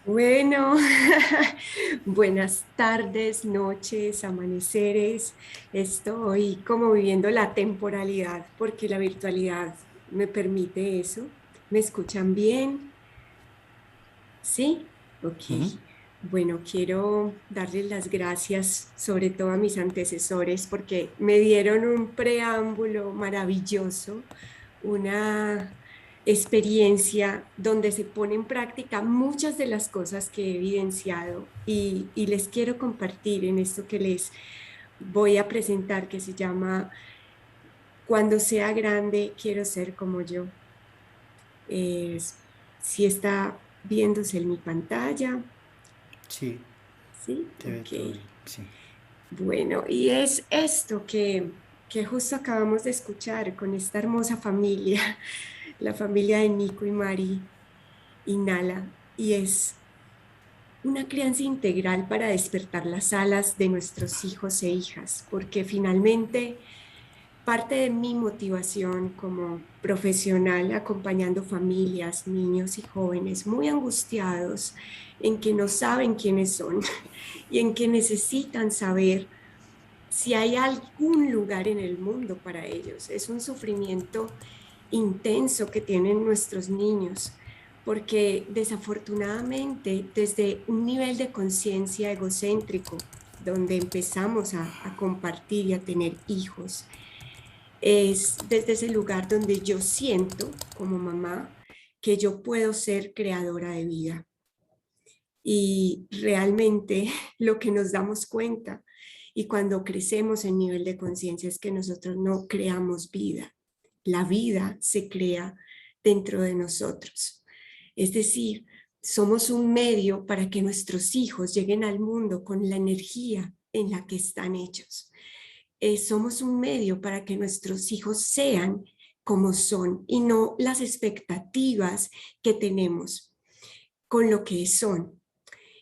Bueno, buenas tardes, noches, amaneceres. Estoy como viviendo la temporalidad porque la virtualidad me permite eso. ¿Me escuchan bien? ¿Sí? Ok. Ujú. Bueno, quiero darles las gracias sobre todo a mis antecesores porque me dieron un preámbulo maravilloso, una experiencia donde se pone en práctica muchas de las cosas que he evidenciado y les quiero compartir en esto que les voy a presentar que se llama Cuando sea grande, quiero ser como yo. Si está viéndose en mi pantalla. Sí, Sí, te ve ok. todo bien. Sí. Bueno, y es esto que justo acabamos de escuchar con esta hermosa familia, la familia de Nico y Mari y Nala, y es una crianza integral para despertar las alas de nuestros hijos e hijas, porque finalmente parte de mi motivación como profesional acompañando familias, niños y jóvenes muy angustiados en que no saben quiénes son y en que necesitan saber si hay algún lugar en el mundo para ellos. Es un sufrimiento intenso que tienen nuestros niños, porque desafortunadamente desde un nivel de conciencia egocéntrico, donde empezamos a compartir y a tener hijos, es desde ese lugar donde yo siento como mamá que yo puedo ser creadora de vida. Y realmente lo que nos damos cuenta y cuando crecemos en nivel de conciencia es que nosotros no creamos vida. La vida se crea dentro de nosotros. Es decir, somos un medio para que nuestros hijos lleguen al mundo con la energía en la que están hechos. Somos un medio para que nuestros hijos sean como son y no las expectativas que tenemos con lo que son.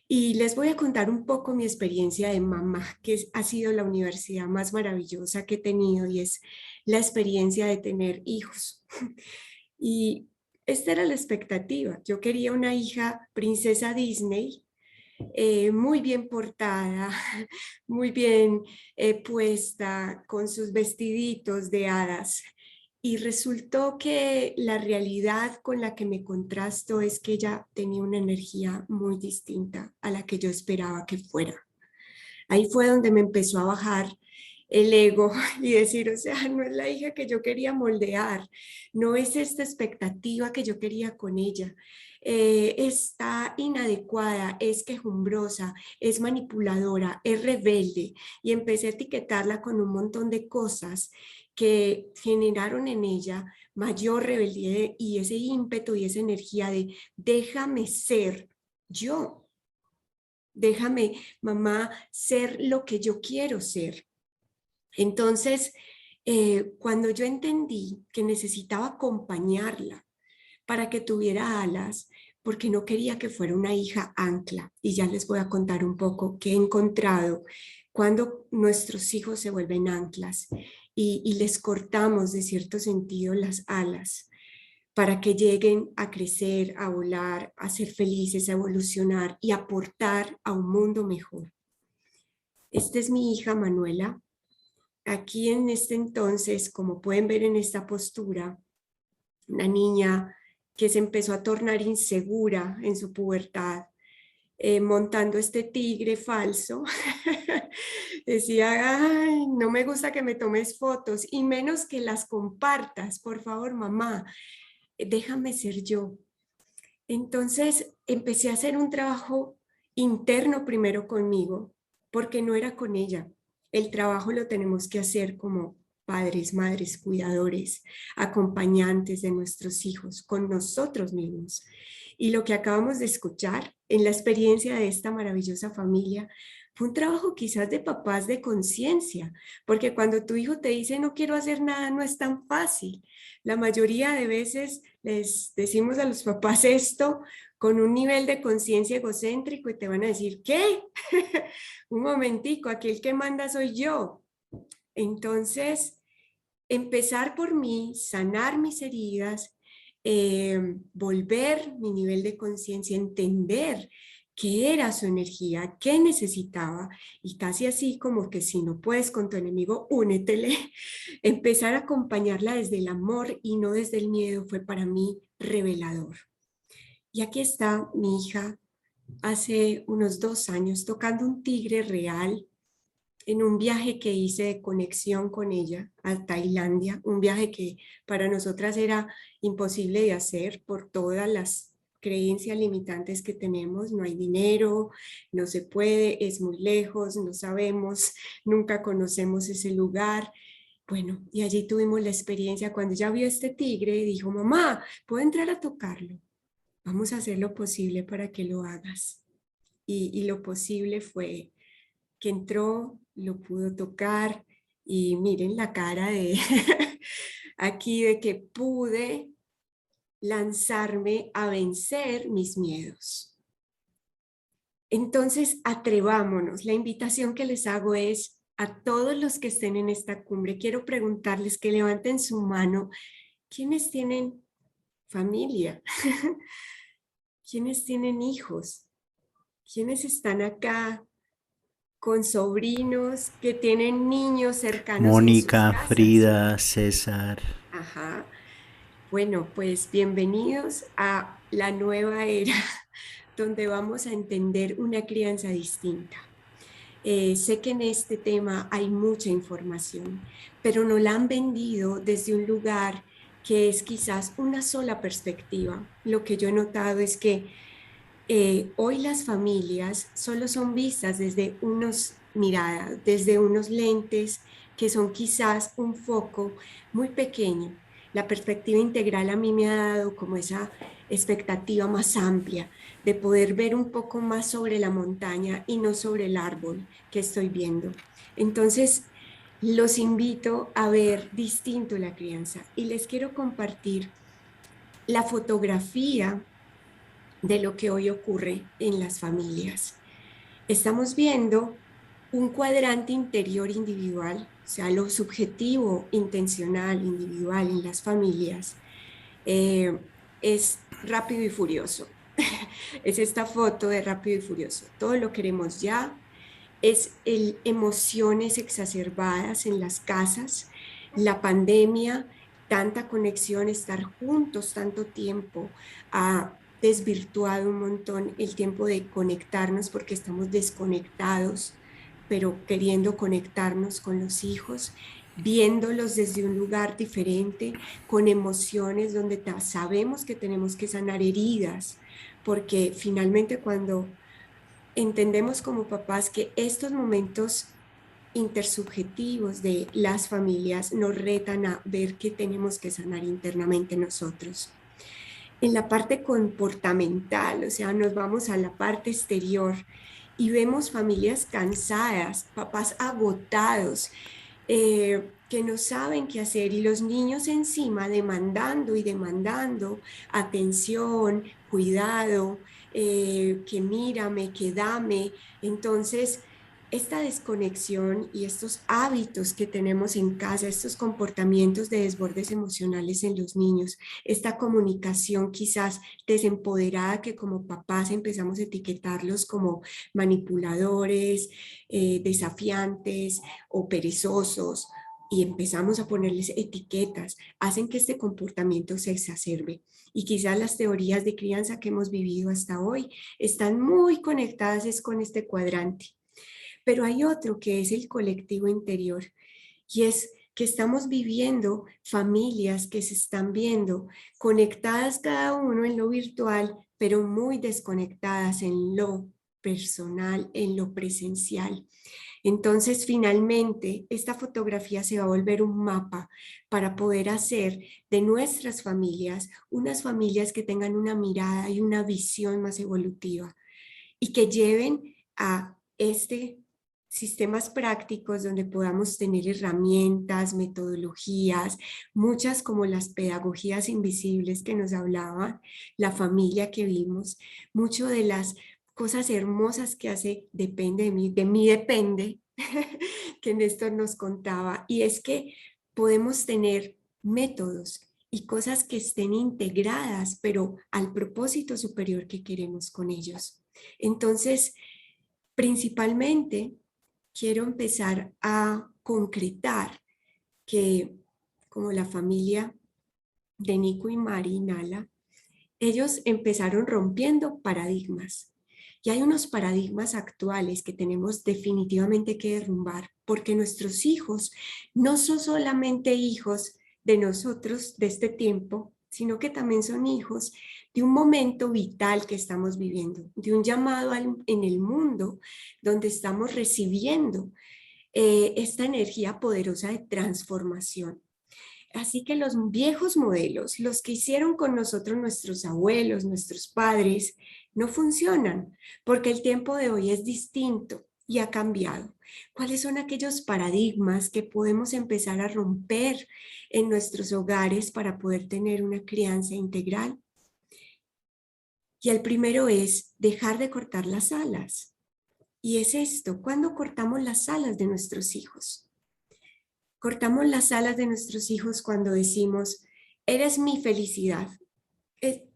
Y les voy a contar un poco mi experiencia de mamá, que ha sido la universidad más maravillosa que he tenido y es la experiencia de tener hijos. Y esta era la expectativa. Yo quería una hija princesa Disney, muy bien portada, muy bien puesta, con sus vestiditos de hadas. Y resultó que la realidad con la que me contrasto es que ella tenía una energía muy distinta a la que yo esperaba que fuera. Ahí fue donde me empezó a bajar el ego y decir, o sea, no es la hija que yo quería moldear, no es esta expectativa que yo quería con ella. Está inadecuada, es quejumbrosa, es manipuladora, es rebelde y empecé a etiquetarla con un montón de cosas que generaron en ella mayor rebeldía y ese ímpetu y esa energía de déjame ser yo, déjame, mamá, ser lo que yo quiero ser. Entonces, cuando yo entendí que necesitaba acompañarla para que tuviera alas, porque no quería que fuera una hija ancla, y ya les voy a contar un poco qué he encontrado cuando nuestros hijos se vuelven anclas y les cortamos de cierto sentido las alas para que lleguen a crecer, a volar, a ser felices, a evolucionar y aportar a un mundo mejor. Esta es mi hija Manuela. Aquí en este entonces, como pueden ver en esta postura, una niña que se empezó a tornar insegura en su pubertad, montando este tigre falso. Decía, ay, no me gusta que me tomes fotos y menos que las compartas, por favor, mamá, déjame ser yo. Entonces empecé a hacer un trabajo interno primero conmigo, porque no era con ella. El trabajo lo tenemos que hacer como padres, madres, cuidadores, acompañantes de nuestros hijos, con nosotros mismos. Y lo que acabamos de escuchar en la experiencia de esta maravillosa familia fue un trabajo quizás de papás de conciencia, porque cuando tu hijo te dice no quiero hacer nada, no es tan fácil. La mayoría de veces les decimos a los papás esto con un nivel de conciencia egocéntrico y te van a decir, ¿qué? Un momentico, aquí el que manda soy yo. Entonces, empezar por mí, sanar mis heridas volver mi nivel de conciencia, entender qué era su energía, qué necesitaba, y casi así como que si no puedes con tu enemigo, únetele, empezar a acompañarla desde el amor y no desde el miedo fue para mí revelador. Y aquí está mi hija hace unos 2 años tocando un tigre real en un viaje que hice de conexión con ella a Tailandia, un viaje que para nosotras era imposible de hacer por todas las creencias limitantes que tenemos, no hay dinero, no se puede, es muy lejos, no sabemos, nunca conocemos ese lugar. Bueno, y allí tuvimos la experiencia cuando ella vio este tigre y dijo, mamá, ¿puedo entrar a tocarlo? Vamos a hacer lo posible para que lo hagas. Y lo posible fue que entró, lo pudo tocar y miren la cara de aquí de que pude lanzarme a vencer mis miedos. Entonces, atrevámonos. La invitación que les hago es a todos los que estén en esta cumbre, quiero preguntarles que levanten su mano. ¿Quiénes tienen familia? ¿Quiénes tienen hijos? ¿Quiénes están acá con sobrinos que tienen niños cercanos en sus Mónica, casas? Frida, César. Ajá. Bueno, pues bienvenidos a la nueva era donde vamos a entender una crianza distinta. Sé que en este tema hay mucha información, pero no la han vendido desde un lugar que es quizás una sola perspectiva. Lo que yo he notado es que hoy las familias solo son vistas desde unos miradas, desde unos lentes que son quizás un foco muy pequeño. La perspectiva integral a mí me ha dado como esa expectativa más amplia de poder ver un poco más sobre la montaña y no sobre el árbol que estoy viendo. Entonces, los invito a ver distinto la crianza y les quiero compartir la fotografía de lo que hoy ocurre en las familias. Estamos viendo un cuadrante interior individual, o sea, lo subjetivo, intencional, individual en las familias, eh, es Rápido y Furioso. Es esta foto de Rápido y Furioso. Todo lo queremos ya. Es emociones exacerbadas en las casas, la pandemia, tanta conexión, estar juntos tanto tiempo, ha desvirtuado un montón el tiempo de conectarnos porque estamos desconectados, pero queriendo conectarnos con los hijos, viéndolos desde un lugar diferente, con emociones donde sabemos que tenemos que sanar heridas, porque finalmente cuando entendemos como papás que estos momentos intersubjetivos de las familias nos retan a ver qué tenemos que sanar internamente nosotros. En la parte comportamental, o sea, nos vamos a la parte exterior y vemos familias cansadas, papás agotados, que no saben qué hacer y los niños encima demandando y demandando atención, cuidado, que mírame, que dame. Entonces, esta desconexión y estos hábitos que tenemos en casa, estos comportamientos de desbordes emocionales en los niños, esta comunicación quizás desempoderada que como papás empezamos a etiquetarlos como manipuladores, desafiantes o perezosos y empezamos a ponerles etiquetas, hacen que este comportamiento se exacerbe. Y quizás las teorías de crianza que hemos vivido hasta hoy están muy conectadas con este cuadrante. Pero hay otro que es el colectivo interior y es que estamos viviendo familias que se están viendo conectadas cada uno en lo virtual, pero muy desconectadas en lo personal, en lo presencial. Entonces, finalmente, esta fotografía se va a volver un mapa para poder hacer de nuestras familias unas familias que tengan una mirada y una visión más evolutiva y que lleven a sistemas prácticos donde podamos tener herramientas, metodologías, muchas como las pedagogías invisibles que nos hablaban, la familia que vimos, mucho de las cosas hermosas que hace depende de mí depende, que Néstor nos contaba, y es que podemos tener métodos y cosas que estén integradas, pero al propósito superior que queremos con ellos. Entonces, principalmente, quiero empezar a concretar que como la familia de Nico y Mari y Nala, ellos empezaron rompiendo paradigmas. Y hay unos paradigmas actuales que tenemos definitivamente que derrumbar, porque nuestros hijos no son solamente hijos de nosotros de este tiempo, sino que también son hijos de un momento vital que estamos viviendo, de un llamado en el mundo donde estamos recibiendo esta energía poderosa de transformación. Así que los viejos modelos, los que hicieron con nosotros nuestros abuelos, nuestros padres, no funcionan porque el tiempo de hoy es distinto y ha cambiado. ¿Cuáles son aquellos paradigmas que podemos empezar a romper en nuestros hogares para poder tener una crianza integral? Y el primero es dejar de cortar las alas. Y es esto, ¿cuándo cortamos las alas de nuestros hijos? Cortamos las alas de nuestros hijos cuando decimos, eres mi felicidad.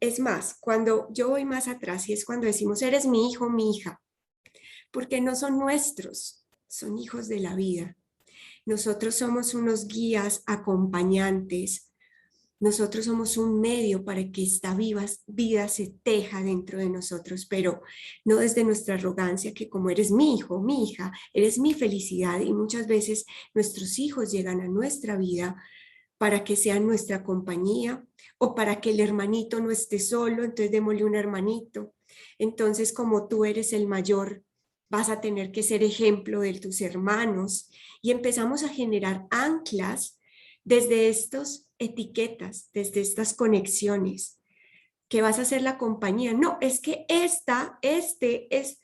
Es más, cuando yo voy más atrás y es cuando decimos, eres mi hijo, mi hija, porque no son nuestros, son hijos de la vida. Nosotros somos unos guías, acompañantes. Nosotros somos un medio para que esta vida se teja dentro de nosotros, pero no desde nuestra arrogancia, que como eres mi hijo, mi hija, eres mi felicidad. Y muchas veces nuestros hijos llegan a nuestra vida para que sean nuestra compañía o para que el hermanito no esté solo, entonces démosle un hermanito. Entonces, como tú eres el mayor, vas a tener que ser ejemplo de tus hermanos y empezamos a generar anclas desde estas etiquetas, desde estas conexiones, que vas a ser la compañía. No, es que este es,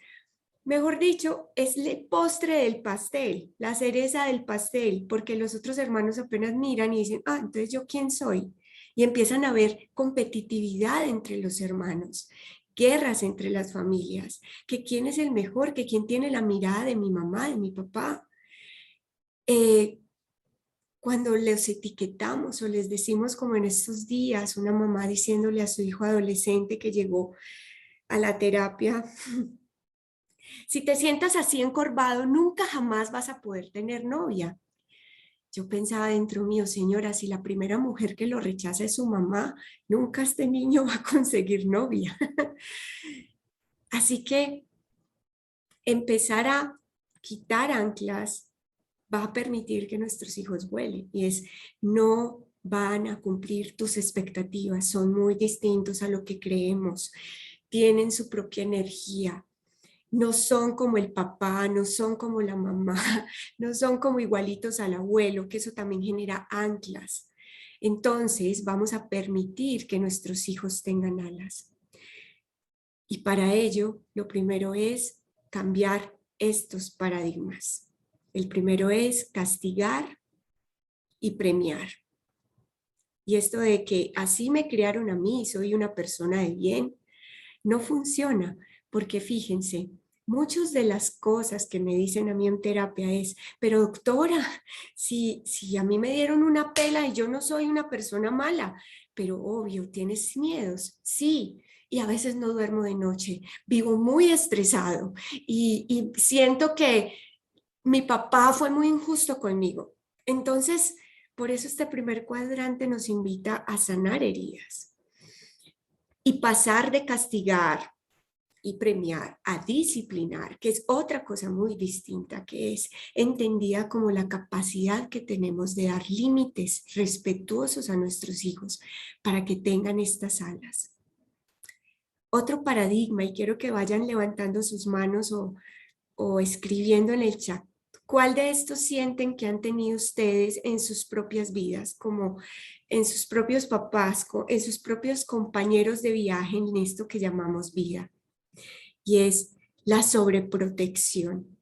mejor dicho, es el postre del pastel, la cereza del pastel, porque los otros hermanos apenas miran y dicen, ah, entonces yo quién soy. Y empiezan a ver competitividad entre los hermanos, guerras entre las familias, que quién es el mejor, que quién tiene la mirada de mi mamá, de mi papá. Eh, Cuando les etiquetamos o les decimos como en estos días, una mamá diciéndole a su hijo adolescente que llegó a la terapia, si te sientas así encorvado, nunca jamás vas a poder tener novia. Yo pensaba dentro mío, señora, si la primera mujer que lo rechaza es su mamá, nunca este niño va a conseguir novia. Así que empezar a quitar anclas va a permitir que nuestros hijos vuelen y es no van a cumplir tus expectativas, son muy distintos a lo que creemos, tienen su propia energía, no son como el papá, no son como la mamá, no son como igualitos al abuelo, que eso también genera anclas. Entonces vamos a permitir que nuestros hijos tengan alas. Y para ello, lo primero es cambiar estos paradigmas. El primero es castigar y premiar. Y esto de que así me criaron a mí, soy una persona de bien, no funciona, porque fíjense, muchas de las cosas que me dicen a mí en terapia es, pero doctora, si a mí me dieron una pela y yo no soy una persona mala, pero obvio, tienes miedos, sí, y a veces no duermo de noche, vivo muy estresado y siento que mi papá fue muy injusto conmigo. Entonces, por eso este primer cuadrante nos invita a sanar heridas y pasar de castigar y premiar a disciplinar, que es otra cosa muy distinta, que es entendida como la capacidad que tenemos de dar límites respetuosos a nuestros hijos para que tengan estas alas. Otro paradigma, y quiero que vayan levantando sus manos o escribiendo en el chat, ¿cuál de estos sienten que han tenido ustedes en sus propias vidas, como en sus propios papás, en sus propios compañeros de viaje en esto que llamamos vida? Y es la sobreprotección,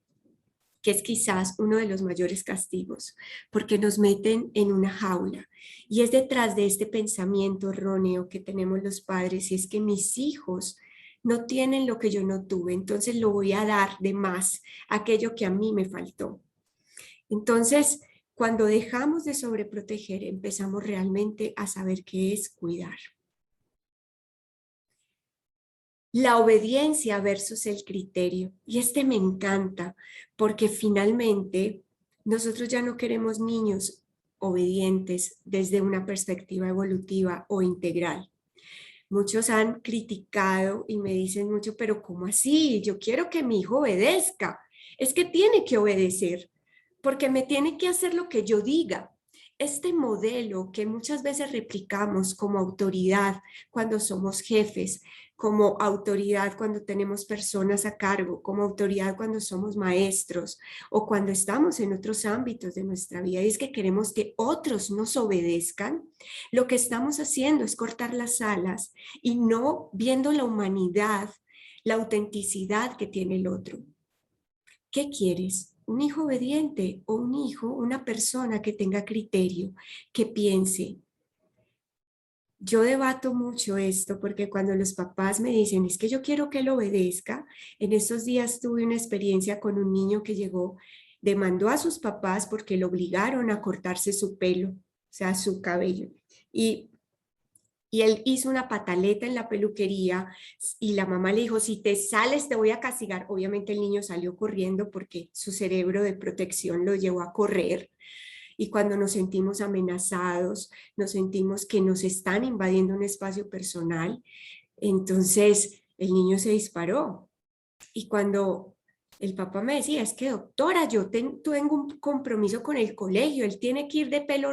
que es quizás uno de los mayores castigos, porque nos meten en una jaula. Y es detrás de este pensamiento erróneo que tenemos los padres, y es que mis hijos no tienen lo que yo no tuve, entonces lo voy a dar de más, aquello que a mí me faltó. Entonces, Cuando dejamos de sobreproteger, empezamos realmente a saber qué es cuidar. La obediencia versus el criterio. Y este me encanta porque finalmente nosotros ya no queremos niños obedientes desde una perspectiva evolutiva o integral. Muchos han criticado y me dicen mucho, pero ¿cómo así? Yo quiero que mi hijo obedezca. Es que tiene que obedecer porque me tiene que hacer lo que yo diga. Este modelo que muchas veces replicamos como autoridad cuando somos jefes, como autoridad cuando tenemos personas a cargo, como autoridad cuando somos maestros o cuando estamos en otros ámbitos de nuestra vida, y es que queremos que otros nos obedezcan, lo que estamos haciendo es cortar las alas y no viendo la humanidad, la autenticidad que tiene el otro. ¿Qué quieres? ¿Un hijo obediente o un hijo, una persona que tenga criterio, que piense? Yo debato mucho esto porque cuando los papás me dicen, es que yo quiero que él obedezca, en estos días tuve una experiencia con un niño que llegó, demandó a sus papás porque lo obligaron a cortarse su pelo, o sea, su cabello. Y él hizo una pataleta en la peluquería y la mamá le dijo, si te sales te voy a castigar. Obviamente el niño salió corriendo porque su cerebro de protección lo llevó a correr. Y cuando nos sentimos amenazados, nos sentimos que nos están invadiendo un espacio personal, entonces el niño se disparó. Y cuando el papá me decía, es que doctora, yo tengo un compromiso con el colegio, él tiene que ir de pelo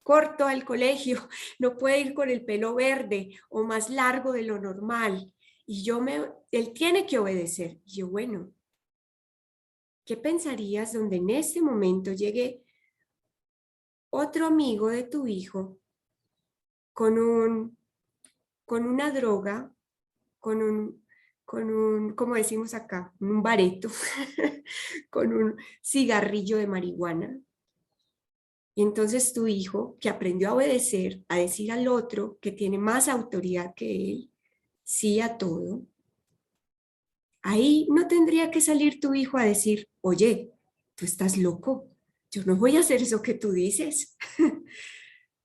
corto al colegio, no puede ir con el pelo verde o más largo de lo normal. Y él tiene que obedecer. Y yo, bueno, ¿qué pensarías donde en este momento llegue otro amigo de tu hijo con con una droga, con como decimos acá, un bareto, con un cigarrillo de marihuana? Y entonces tu hijo, que aprendió a obedecer, a decir al otro que tiene más autoridad que él, sí a todo, ahí no tendría que salir tu hijo a decir, oye, tú estás loco, yo no voy a hacer eso que tú dices,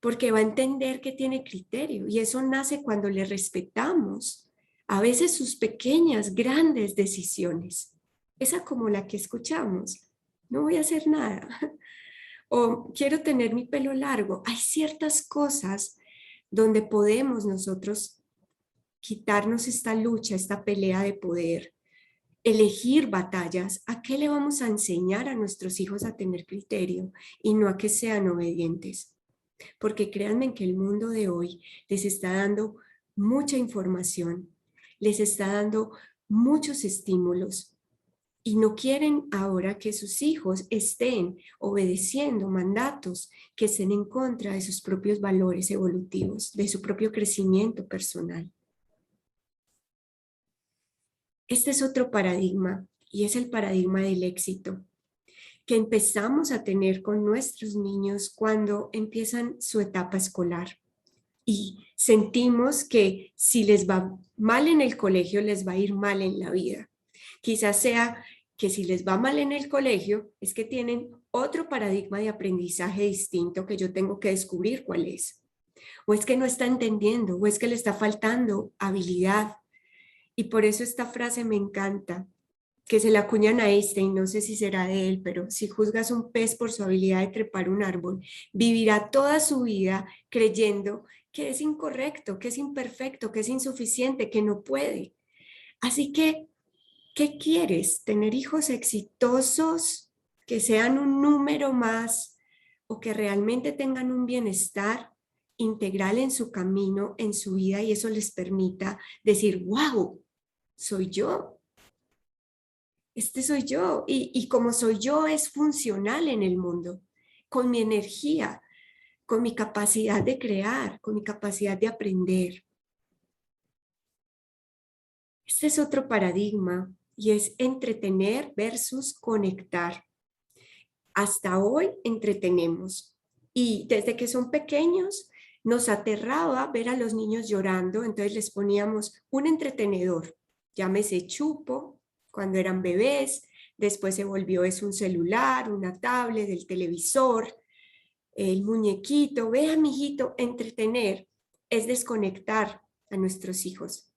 porque va a entender que tiene criterio y eso nace cuando le respetamos a veces sus pequeñas, grandes decisiones, esa como la que escuchamos, no voy a hacer nada. O quiero tener mi pelo largo. Hay ciertas cosas donde podemos nosotros quitarnos esta lucha, esta pelea de poder, elegir batallas. ¿A qué le vamos a enseñar a nuestros hijos a tener criterio y no a que sean obedientes? Porque créanme que el mundo de hoy les está dando mucha información, les está dando muchos estímulos y no quieren ahora que sus hijos estén obedeciendo mandatos que estén en contra de sus propios valores evolutivos, de su propio crecimiento personal. Este es otro paradigma y es el paradigma del éxito que empezamos a tener con nuestros niños cuando empiezan su etapa escolar. Y sentimos que si les va mal en el colegio, les va a ir mal en la vida. Quizás sea que si les va mal en el colegio, es que tienen otro paradigma de aprendizaje distinto que yo tengo que descubrir cuál es. O es que no está entendiendo, o es que le está faltando habilidad. Y por eso esta frase me encanta, que se la acuñan a Einstein, no sé si será de él, pero si juzgas un pez por su habilidad de trepar un árbol, vivirá toda su vida creyendo que es incorrecto, que es imperfecto, que es insuficiente, que no puede. Así que, ¿qué quieres? ¿Tener hijos exitosos, que sean un número más o que realmente tengan un bienestar integral en su camino, en su vida y eso les permita decir, wow, soy yo? Este soy yo y como soy yo es funcional en el mundo, con mi energía, con mi capacidad de crear, con mi capacidad de aprender. Este es otro paradigma y es entretener versus conectar. Hasta hoy entretenemos y desde que son pequeños nos aterraba ver a los niños llorando, entonces les poníamos un entretenedor, llámese chupo, cuando eran bebés, después se volvió es un celular, una tablet, el televisor, el muñequito. Vea, mijito, entretener es desconectar a nuestros hijos.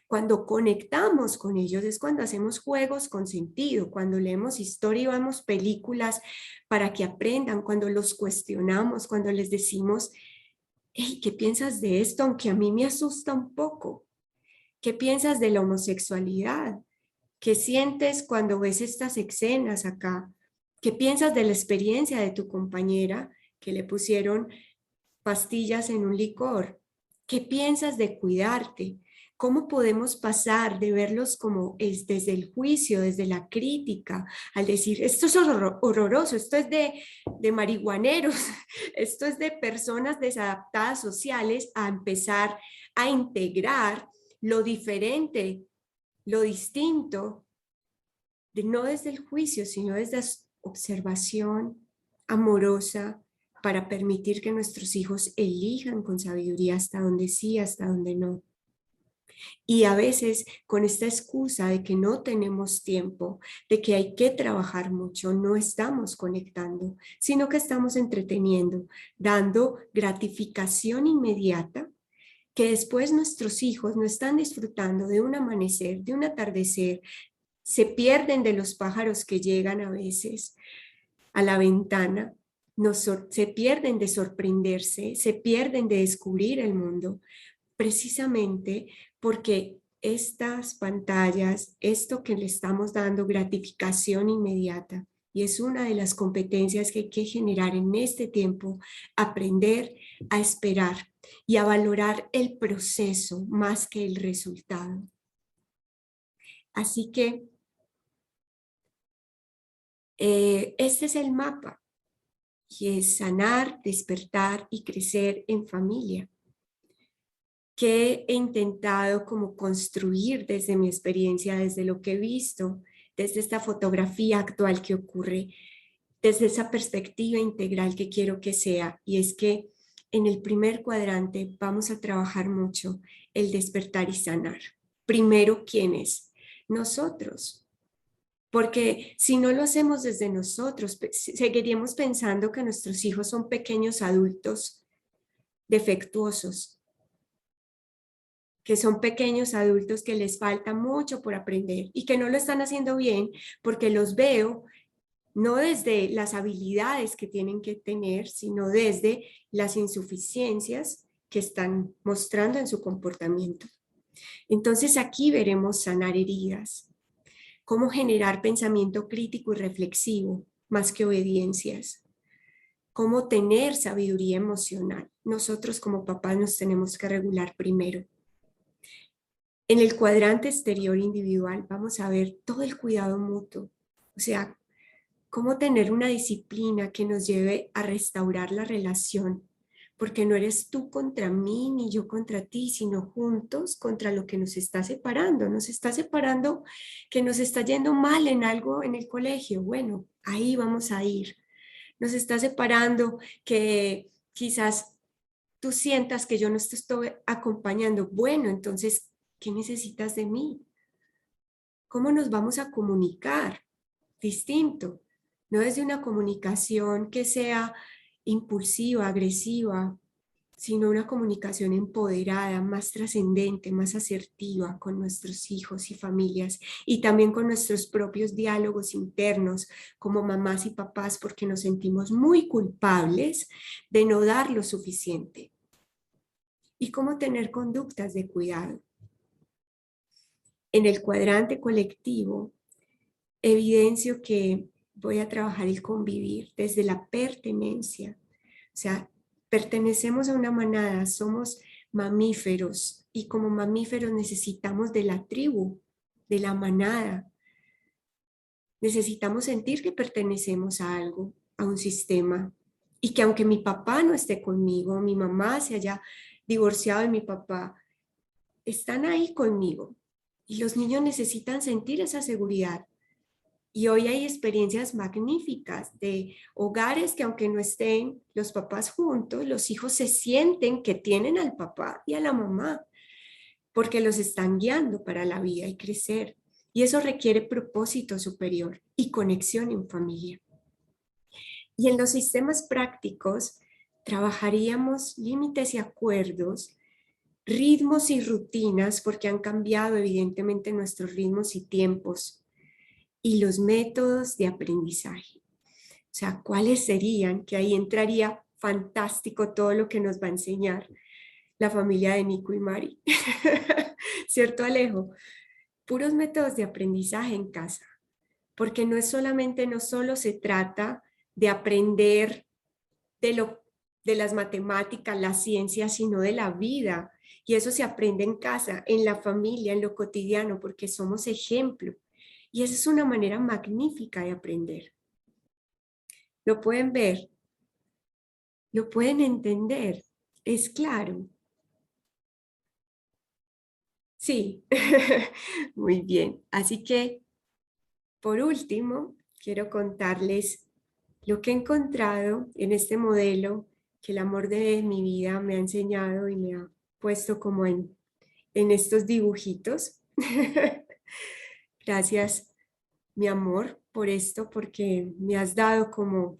Cuando conectamos con ellos es cuando hacemos juegos con sentido, cuando leemos historia y vemos películas para que aprendan, cuando los cuestionamos, cuando les decimos, hey, ¿qué piensas de esto? Aunque a mí me asusta un poco. ¿Qué piensas de la homosexualidad? ¿Qué sientes cuando ves estas escenas acá? ¿Qué piensas de la experiencia de tu compañera que le pusieron pastillas en un licor? ¿Qué piensas de cuidarte? ¿Cómo podemos pasar de verlos como es desde el juicio, desde la crítica, al decir, esto es horroroso, esto es de marihuaneros, esto es de personas desadaptadas sociales, a empezar a integrar lo diferente, lo distinto, no desde el juicio, sino desde la observación amorosa, para permitir que nuestros hijos elijan con sabiduría hasta donde sí, hasta donde no. Y a veces con esta excusa de que no tenemos tiempo, de que hay que trabajar mucho, no estamos conectando, sino que estamos entreteniendo, dando gratificación inmediata, que después nuestros hijos no están disfrutando de un amanecer, de un atardecer, se pierden de los pájaros que llegan a veces a la ventana, se pierden de sorprenderse, se pierden de descubrir el mundo, precisamente porque estas pantallas, esto que le estamos dando gratificación inmediata, y es una de las competencias que hay que generar en este tiempo, aprender a esperar y a valorar el proceso más que el resultado. Así que este es el mapa, y es sanar, despertar y crecer en familia, que he intentado como construir desde mi experiencia, desde lo que he visto, desde esta fotografía actual que ocurre, desde esa perspectiva integral que quiero que sea, y es que en el primer cuadrante vamos a trabajar mucho el despertar y sanar. Primero, ¿quiénes? Nosotros. Porque si no lo hacemos desde nosotros, seguiríamos pensando que nuestros hijos son pequeños adultos defectuosos, que son pequeños adultos que les falta mucho por aprender y que no lo están haciendo bien, porque los veo no desde las habilidades que tienen que tener, sino desde las insuficiencias que están mostrando en su comportamiento. Entonces aquí veremos sanar heridas, cómo generar pensamiento crítico y reflexivo más que obediencias, cómo tener sabiduría emocional. Nosotros como papás nos tenemos que regular primero. En el cuadrante exterior individual vamos a ver todo el cuidado mutuo, o sea, cómo tener una disciplina que nos lleve a restaurar la relación, porque no eres tú contra mí ni yo contra ti, sino juntos contra lo que nos está separando. Nos está separando que nos está yendo mal en algo en el colegio. Bueno, ahí vamos a ir. Nos está separando que quizás tú sientas que yo no te estoy acompañando. Bueno, entonces, ¿qué necesitas de mí? ¿Cómo nos vamos a comunicar? Distinto, no desde una comunicación que sea impulsiva, agresiva, sino una comunicación empoderada, más trascendente, más asertiva con nuestros hijos y familias, y también con nuestros propios diálogos internos como mamás y papás, porque nos sentimos muy culpables de no dar lo suficiente. Y cómo tener conductas de cuidado. En el cuadrante colectivo, evidencio que voy a trabajar el convivir desde la pertenencia. O sea, pertenecemos a una manada, somos mamíferos, y como mamíferos necesitamos de la tribu, de la manada. Necesitamos sentir que pertenecemos a algo, a un sistema, y que aunque mi papá no esté conmigo, mi mamá se haya divorciado de mi papá, están ahí conmigo. Y los niños necesitan sentir esa seguridad. Y hoy hay experiencias magníficas de hogares que aunque no estén los papás juntos, los hijos se sienten que tienen al papá y a la mamá, porque los están guiando para la vida y crecer. Y eso requiere propósito superior y conexión en familia. Y en los sistemas prácticos trabajaríamos límites y acuerdos, ritmos y rutinas, porque han cambiado evidentemente nuestros ritmos y tiempos, y los métodos de aprendizaje. O sea, ¿cuáles serían? Que ahí entraría fantástico todo lo que nos va a enseñar la familia de Nico y Mari. ¿Cierto, Alejo? Puros métodos de aprendizaje en casa, porque no es solamente, no solo se trata de aprender de las matemáticas, la ciencia, sino de la vida. Y eso se aprende en casa, en la familia, en lo cotidiano, porque somos ejemplo. Y esa es una manera magnífica de aprender. Lo pueden ver, lo pueden entender, es claro. Sí, muy bien. Así que, por último, quiero contarles lo que he encontrado en este modelo que el amor de mi vida me ha enseñado y me ha puesto como en estos dibujitos. Gracias, mi amor, por esto, porque me has dado como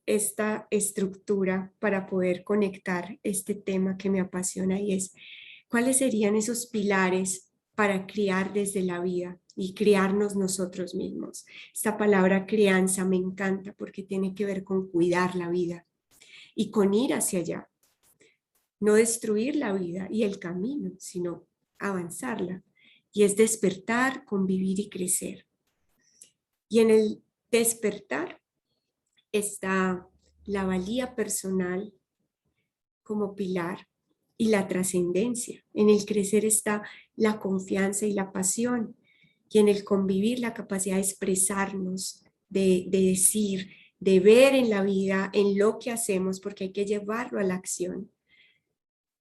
esta estructura para poder conectar este tema que me apasiona y es cuáles serían esos pilares para criar desde la vida y criarnos nosotros mismos. Esta palabra crianza me encanta porque tiene que ver con cuidar la vida y con ir hacia allá, no destruir la vida y el camino, sino avanzarla. Y es despertar, convivir y crecer. Y en el despertar está la valía personal como pilar y la trascendencia. En el crecer está la confianza y la pasión. Y en el convivir la capacidad de expresarnos, de decir, de ver en la vida, en lo que hacemos, porque hay que llevarlo a la acción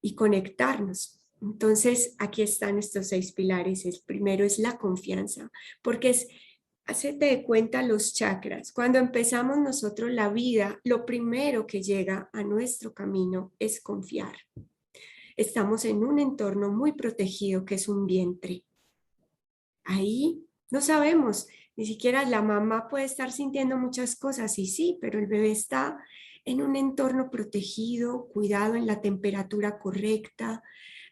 y conectarnos. Entonces, aquí están estos 6 pilares. El primero es la confianza, porque es, hacete de cuenta los chakras. Cuando empezamos nosotros la vida, lo primero que llega a nuestro camino es confiar. Estamos en un entorno muy protegido que es un vientre. Ahí no sabemos, ni siquiera la mamá puede estar sintiendo muchas cosas y sí, pero el bebé está en un entorno protegido, cuidado en la temperatura correcta,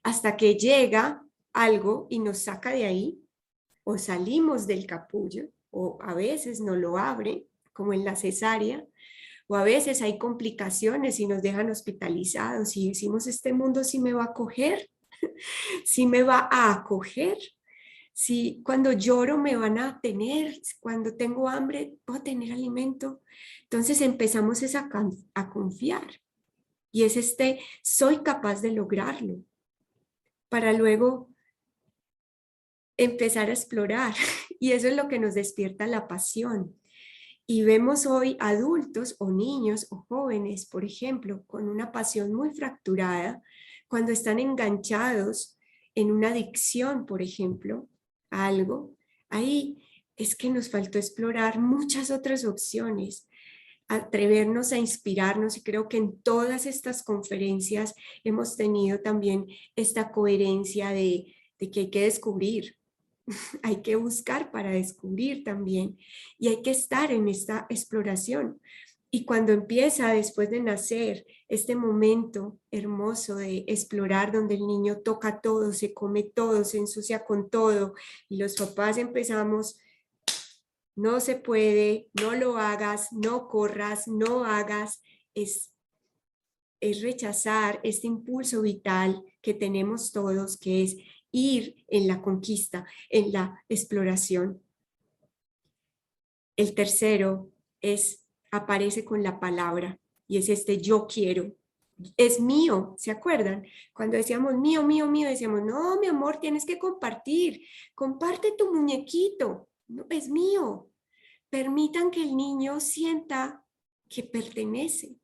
hasta que llega algo y nos saca de ahí, o salimos del capullo, o a veces no lo abre, como en la cesárea, o a veces hay complicaciones y nos dejan hospitalizados y decimos, este mundo sí me va a acoger, sí me va a acoger. Si cuando lloro me van a tener, cuando tengo hambre voy a tener alimento. Entonces empezamos a confiar y es soy capaz de lograrlo para luego empezar a explorar y eso es lo que nos despierta la pasión. Y vemos hoy adultos o niños o jóvenes, por ejemplo, con una pasión muy fracturada, cuando están enganchados en una adicción, por ejemplo, a algo, ahí es que nos faltó explorar muchas otras opciones, atrevernos a inspirarnos y creo que en todas estas conferencias hemos tenido también esta coherencia de que hay que descubrir, hay que buscar para descubrir también y hay que estar en esta exploración. Y cuando empieza después de nacer este momento hermoso de explorar donde el niño toca todo, se come todo, se ensucia con todo y los papás empezamos, no se puede, no lo hagas, no corras, no hagas, es rechazar este impulso vital que tenemos todos, que es ir en la conquista, en la exploración. El tercero aparece con la palabra y es yo quiero. Es mío, ¿se acuerdan? Cuando decíamos mío, mío, mío, decíamos, no, mi amor, tienes que compartir. Comparte tu muñequito. No, es mío. Permitan que el niño sienta que pertenece,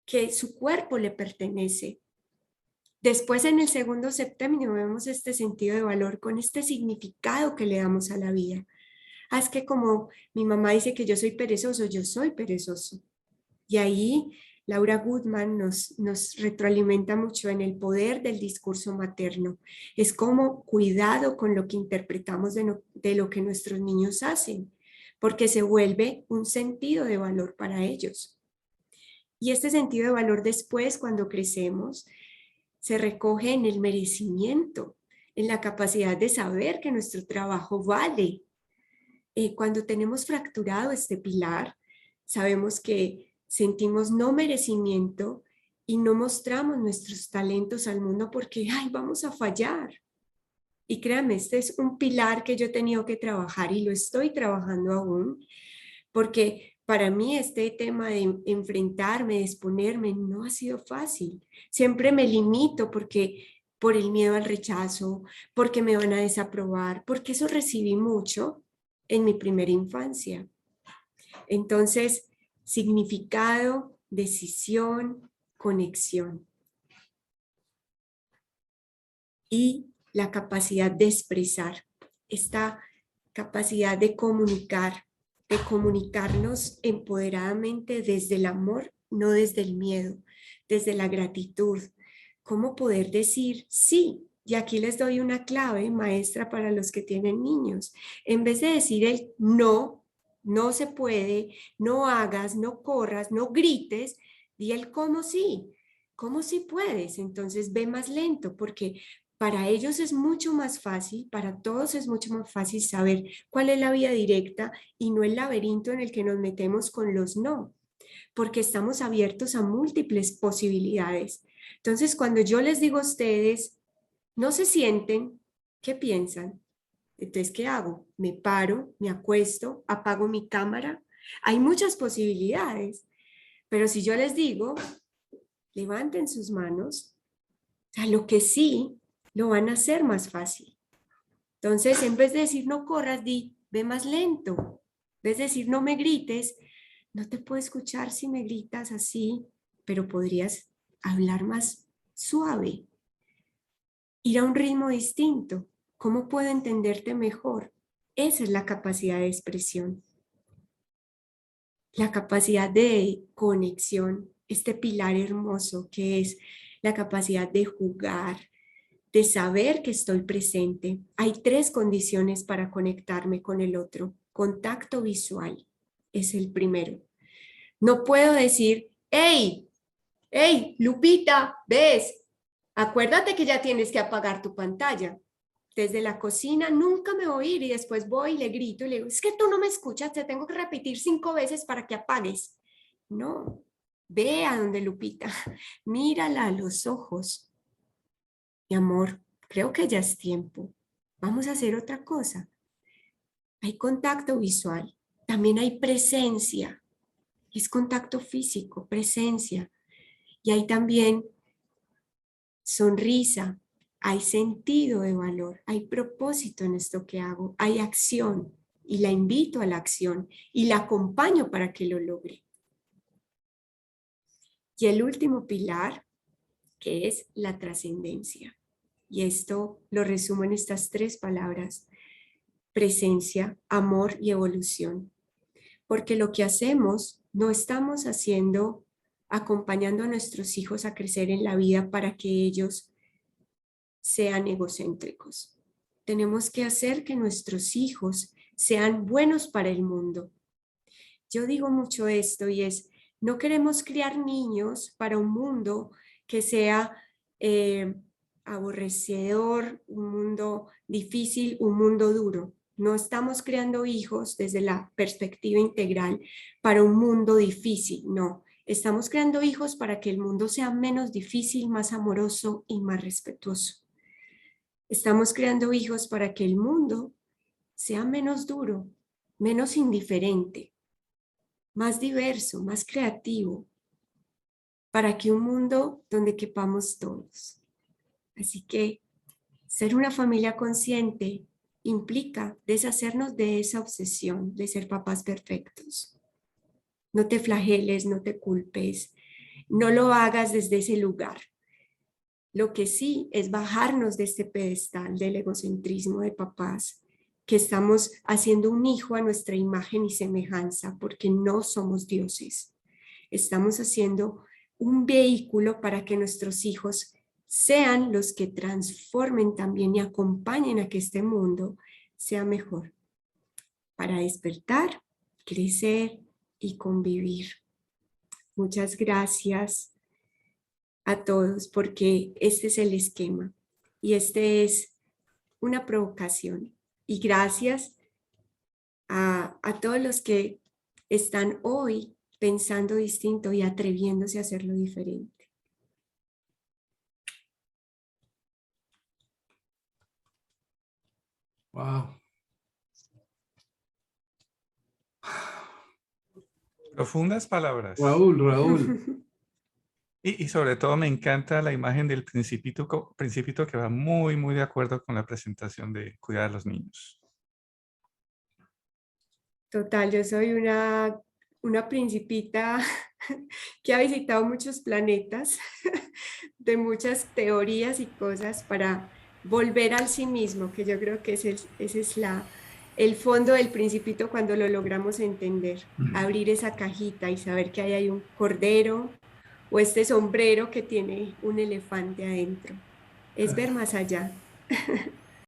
que su cuerpo le pertenece. Después en el segundo septenio vemos este sentido de valor con este significado que le damos a la vida. Ah, es que como mi mamá dice que yo soy perezoso, yo soy perezoso. Y ahí Laura Goodman nos retroalimenta mucho en el poder del discurso materno. Es como cuidado con lo que interpretamos de lo que nuestros niños hacen, porque se vuelve un sentido de valor para ellos. Y este sentido de valor después, cuando crecemos, se recoge en el merecimiento, en la capacidad de saber que nuestro trabajo vale. Cuando tenemos fracturado este pilar, sabemos que sentimos no merecimiento y no mostramos nuestros talentos al mundo porque, ay, vamos a fallar. Y créanme, este es un pilar que yo he tenido que trabajar y lo estoy trabajando aún, porque para mí este tema de enfrentarme, de exponerme, no ha sido fácil. Siempre me limito porque por el miedo al rechazo, porque me van a desaprobar, porque eso recibí mucho en mi primera infancia. Entonces, significado, decisión, conexión y la capacidad de expresar, esta capacidad de comunicarnos empoderadamente desde el amor, no desde el miedo, desde la gratitud. ¿Cómo poder decir sí? Y aquí les doy una clave maestra para los que tienen niños. En vez de decir el no, no se puede, no hagas, no corras, no grites, di el cómo sí puedes. Entonces ve más lento porque para ellos es mucho más fácil, para todos es mucho más fácil saber cuál es la vía directa y no el laberinto en el que nos metemos con los no, porque estamos abiertos a múltiples posibilidades. Entonces, cuando yo les digo a ustedes, no se sienten, ¿qué piensan? Entonces, ¿qué hago? Me paro, me acuesto, apago mi cámara. Hay muchas posibilidades, pero si yo les digo, levanten sus manos, o sea, lo que sí lo van a hacer más fácil. Entonces, en vez de decir no corras, ve más lento. En vez de decir no me grites, no te puedo escuchar si me gritas así, pero podrías hablar más suave, ir a un ritmo distinto. ¿Cómo puedo entenderte mejor? Esa es la capacidad de expresión, la capacidad de conexión, este pilar hermoso que es la capacidad de jugar, de saber que estoy presente. Hay 3 condiciones para conectarme con el otro. Contacto visual es el primero. No puedo decir, hey, Lupita, ves, acuérdate que ya tienes que apagar tu pantalla. Desde la cocina nunca me voy a ir y después voy y le grito y le digo, es que tú no me escuchas, te tengo que repetir 5 veces para que apagues. No, ve a donde Lupita, mírala a los ojos. Mi amor, creo que ya es tiempo. Vamos a hacer otra cosa. Hay contacto visual, también hay presencia. Es contacto físico, presencia. Y hay también sonrisa, hay sentido de valor, hay propósito en esto que hago, hay acción y la invito a la acción y la acompaño para que lo logre. Y el último pilar, que es la trascendencia. Y esto lo resumo en estas 3 palabras: presencia, amor y evolución. Porque lo que hacemos no estamos haciendo acompañando a nuestros hijos a crecer en la vida para que ellos sean egocéntricos. Tenemos que hacer que nuestros hijos sean buenos para el mundo. Yo digo mucho esto y es, no queremos criar niños para un mundo que sea aborrecedor, un mundo difícil, un mundo duro. No estamos creando hijos desde la perspectiva integral para un mundo difícil, no. Estamos creando hijos para que el mundo sea menos difícil, más amoroso y más respetuoso. Estamos creando hijos para que el mundo sea menos duro, menos indiferente, más diverso, más creativo, para que un mundo donde quepamos todos. Así que ser una familia consciente implica deshacernos de esa obsesión de ser papás perfectos. No te flageles, no te culpes, no lo hagas desde ese lugar. Lo que sí es bajarnos de este pedestal del egocentrismo de papás, que estamos haciendo un hijo a nuestra imagen y semejanza porque no somos dioses. Estamos haciendo un vehículo para que nuestros hijos sean los que transformen también y acompañen a que este mundo sea mejor, para despertar, crecer y convivir. Muchas gracias a todos porque este es el esquema y este es una provocación. Y gracias a todos los que están hoy pensando distinto y atreviéndose a hacerlo diferente. Wow. Profundas palabras. Raúl. Y sobre todo me encanta la imagen del principito que va muy, muy de acuerdo con la presentación de cuidar a los niños. Total, yo soy una principita que ha visitado muchos planetas, de muchas teorías y cosas para volver al sí mismo, que yo creo que ese es el fondo del principito cuando lo logramos entender, abrir esa cajita y saber que ahí hay un cordero o este sombrero que tiene un elefante adentro. Es ver más allá.